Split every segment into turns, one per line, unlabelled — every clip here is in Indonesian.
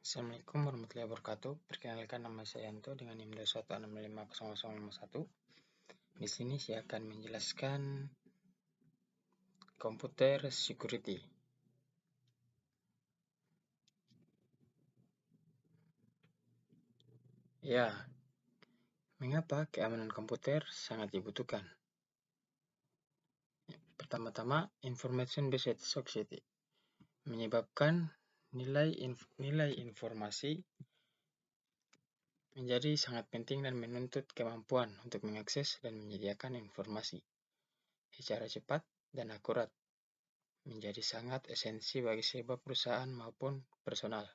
Assalamualaikum warahmatullahi wabarakatuh. Perkenalkan, nama saya Yanto dengan NIM 216500051. Di sini saya akan menjelaskan komputer security. Ya, mengapa keamanan komputer sangat dibutuhkan? Pertama-tama, information based security menyebabkan nilai informasi menjadi sangat penting dan menuntut kemampuan untuk mengakses dan menyediakan informasi secara cepat dan akurat, menjadi sangat esensi bagi sebuah perusahaan maupun personal.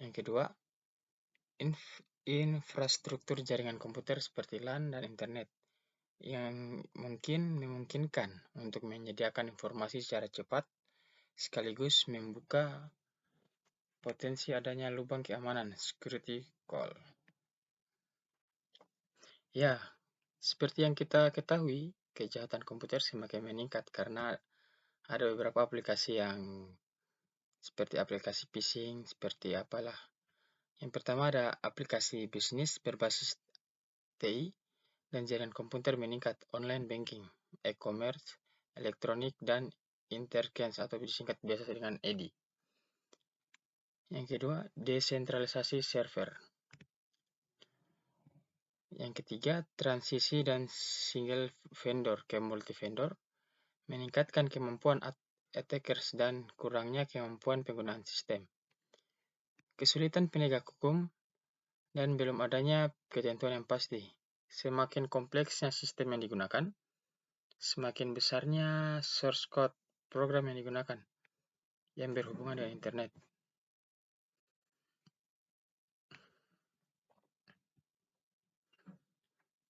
Yang kedua, infrastruktur jaringan komputer seperti LAN dan internet yang memungkinkan untuk menyediakan informasi secara cepat sekaligus membuka potensi adanya lubang keamanan security call. Ya, seperti yang kita ketahui, kejahatan komputer semakin meningkat karena ada beberapa aplikasi yang seperti aplikasi phishing, seperti apalah. Yang pertama ada aplikasi bisnis berbasis TI dan jaringan komputer meningkat, online banking, e-commerce, elektronik, dan interchange atau disingkat biasa dengan EDI. Yang kedua, desentralisasi server. Yang ketiga, transisi dan single vendor ke multi vendor meningkatkan kemampuan attackers dan kurangnya kemampuan penggunaan sistem. Kesulitan penegak hukum dan belum adanya ketentuan yang pasti. Semakin kompleksnya sistem yang digunakan, semakin besarnya source code program yang digunakan yang berhubungan dengan internet.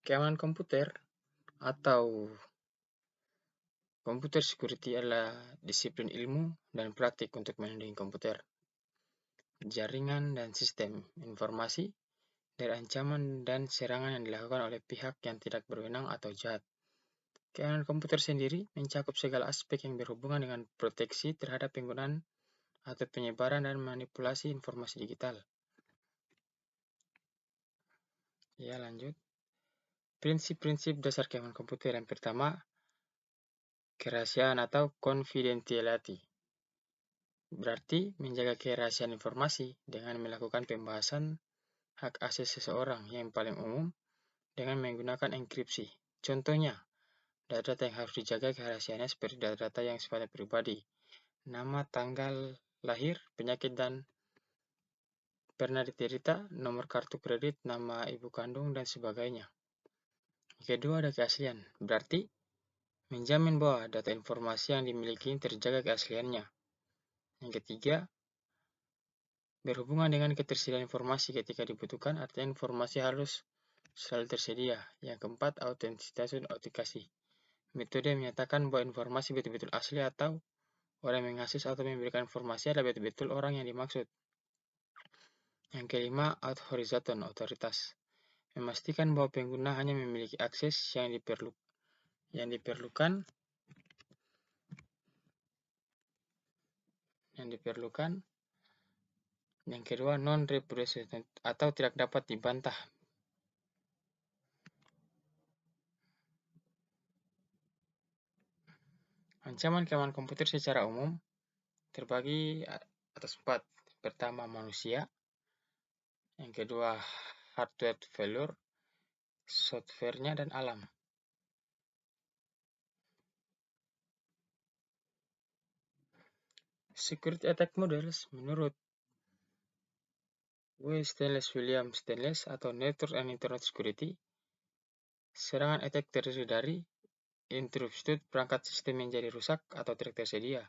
Keamanan komputer atau computer security adalah disiplin ilmu dan praktik untuk melindungi komputer, jaringan, dan sistem informasi dari ancaman dan serangan yang dilakukan oleh pihak yang tidak berwenang atau jahat. Keamanan komputer sendiri mencakup segala aspek yang berhubungan dengan proteksi terhadap penggunaan atau penyebaran dan manipulasi informasi digital. Ya, lanjut. Prinsip-prinsip dasar keamanan komputer yang pertama, kerahasiaan atau confidentiality. Berarti menjaga kerahasiaan informasi dengan melakukan pembahasan hak akses seseorang yang paling umum dengan menggunakan enkripsi. Contohnya, data-data yang harus dijaga kerahasiaannya seperti data-data yang sifatnya pribadi, nama, tanggal lahir, penyakit dan pernah diderita, nomor kartu kredit, nama ibu kandung, dan sebagainya. Kedua, ada keaslian. Berarti menjamin bahwa data informasi yang dimiliki terjaga keasliannya. Yang ketiga, berhubungan dengan ketersediaan informasi ketika dibutuhkan, artinya informasi harus selalu tersedia. Yang keempat, autentisitas dan autentikasi. Metode yang menyatakan bahwa informasi betul-betul asli atau orang yang mengakses atau memberikan informasi adalah betul-betul orang yang dimaksud. Yang kelima, authorizaton, otoritas. Memastikan bahwa pengguna hanya memiliki akses yang diperlukan. Yang kedua, non-reproducible atau tidak dapat dibantah. Ancaman keamanan komputer secara umum terbagi atas 4. Pertama, manusia. Yang kedua, hardware failure, software-nya, dan alam. Security attack models menurut William Stanley atau Network and Internet Security, serangan attack terdiri dari interruption, perangkat sistem menjadi rusak atau tidak tersedia.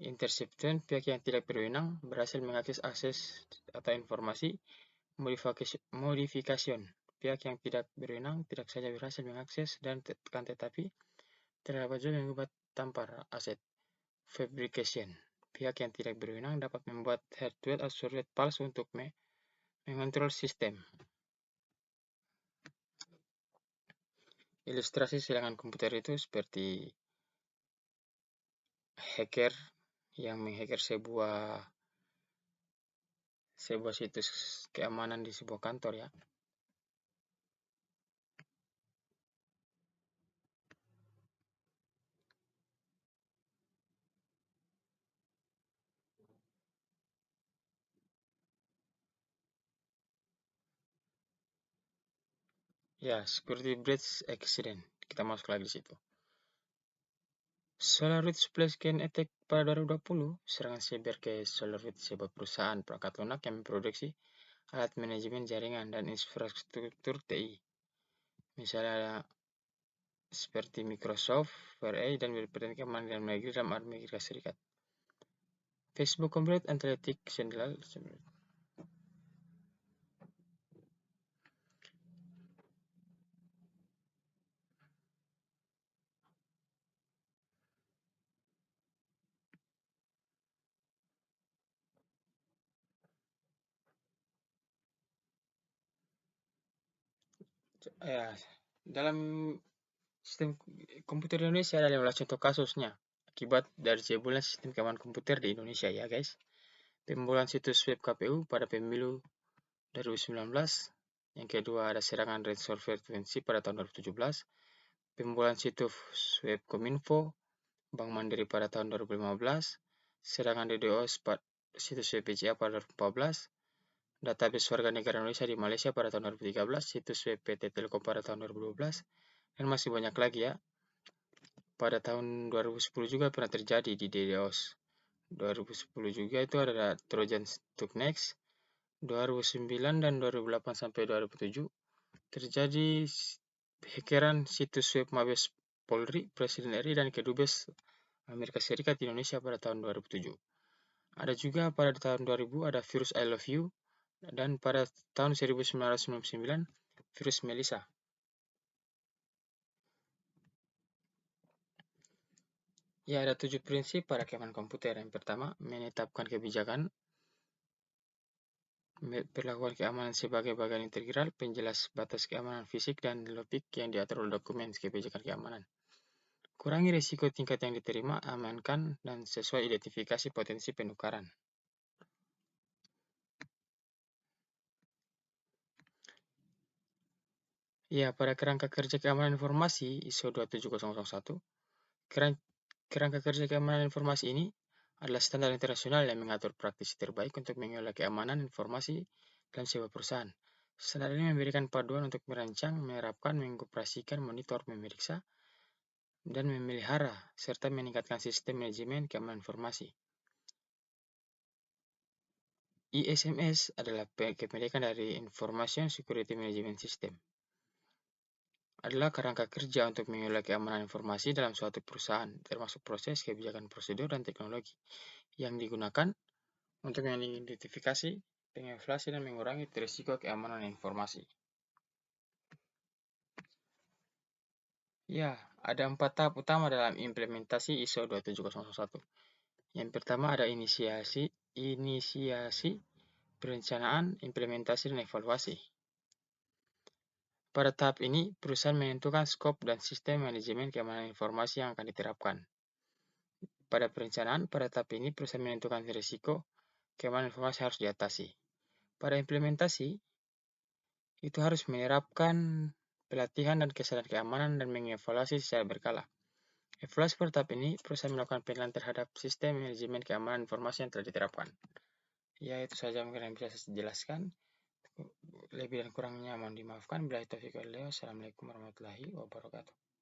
Interception, pihak yang tidak berwenang berhasil mengakses akses atau informasi. Modification, pihak yang tidak berwenang tidak saja berhasil mengakses dan tetapi terdapat juga mengubah tampar aset. Fabrication, pihak yang tidak berwenang dapat membuat hardware atau software palsu untuk mengontrol sistem. Ilustrasi serangan komputer itu seperti hacker yang menghacker sebuah sebuah situs keamanan di sebuah kantor ya. Ya, security breach accident. Kita masuk lagi di situ. SolarWinds Splash Attack pada 2020, serangan cyber ke SolarWinds, sebuah perusahaan perangkat lunak yang memproduksi alat manajemen jaringan dan infrastruktur TI. Misalnya seperti Microsoft, FireEye, dan berperan keamanan dalam negeri dalam Amerika Serikat. Facebook Cambridge Analytica Central. Ya, dalam sistem komputer di Indonesia ada 15 contoh kasusnya akibat dari jebolnya sistem keamanan komputer di Indonesia ya guys. Pembobolan situs web KPU pada pemilu 2019. Yang kedua ada serangan ransomware 20 pada tahun 2017. Pembobolan situs web Kominfo, Bank Mandiri pada tahun 2015. Serangan DDoS pada situs web BCA pada 2014. Database warga negara Indonesia di Malaysia pada tahun 2013, situs web PT Telkom pada tahun 2012, dan masih banyak lagi ya. Pada tahun 2010 juga pernah terjadi di DDoS. 2010 juga itu ada Trojan Stuxnet. 2009 dan 2008 sampai 2007 terjadi hackeran situs web Mabes Polri, Presiden RI, dan Kedubes Amerika Serikat di Indonesia pada tahun 2007. Ada juga pada tahun 2000 ada virus I Love You, dan pada tahun 1999 virus Melissa. Ya, ada 7 prinsip pada keamanan komputer. Yang pertama, menetapkan kebijakan, perlakuan keamanan sebagai bagian integral, penjelas batas keamanan fisik dan logik yang diatur oleh dokumen kebijakan keamanan. Kurangi risiko tingkat yang diterima, amankan, dan sesuai identifikasi potensi penukaran. Ya, pada kerangka kerja keamanan informasi ISO 27001, kerangka kerja keamanan informasi ini adalah standar internasional yang mengatur praktisi terbaik untuk mengelola keamanan informasi dalam sebuah perusahaan. Standar ini memberikan panduan untuk merancang, menerapkan, mengoperasikan, monitor, memeriksa, dan memelihara, serta meningkatkan sistem manajemen keamanan informasi. ISMS adalah kepemilikan dari Information Security Management System. Adalah kerangka kerja untuk mengelola keamanan informasi dalam suatu perusahaan, termasuk proses, kebijakan, prosedur, dan teknologi yang digunakan untuk mengidentifikasi, mengevaluasi, dan mengurangi risiko keamanan informasi. Ya, ada 4 tahap utama dalam implementasi ISO 27001. Yang pertama ada inisiasi, perencanaan, implementasi, dan evaluasi. Pada tahap ini, perusahaan menentukan skop dan sistem manajemen keamanan informasi yang akan diterapkan. Pada perencanaan, pada tahap ini perusahaan menentukan risiko keamanan informasi harus diatasi. Pada implementasi, itu harus menerapkan pelatihan dan kesadaran keamanan dan mengevaluasi secara berkala. Evaluasi pada tahap ini, perusahaan melakukan penilaian terhadap sistem manajemen keamanan informasi yang telah diterapkan. Ya, itu saja mungkin yang bisa saya jelaskan. Lebih dan kurangnya mohon dimaafkan. Bila itu, Assalamualaikum warahmatullahi wabarakatuh.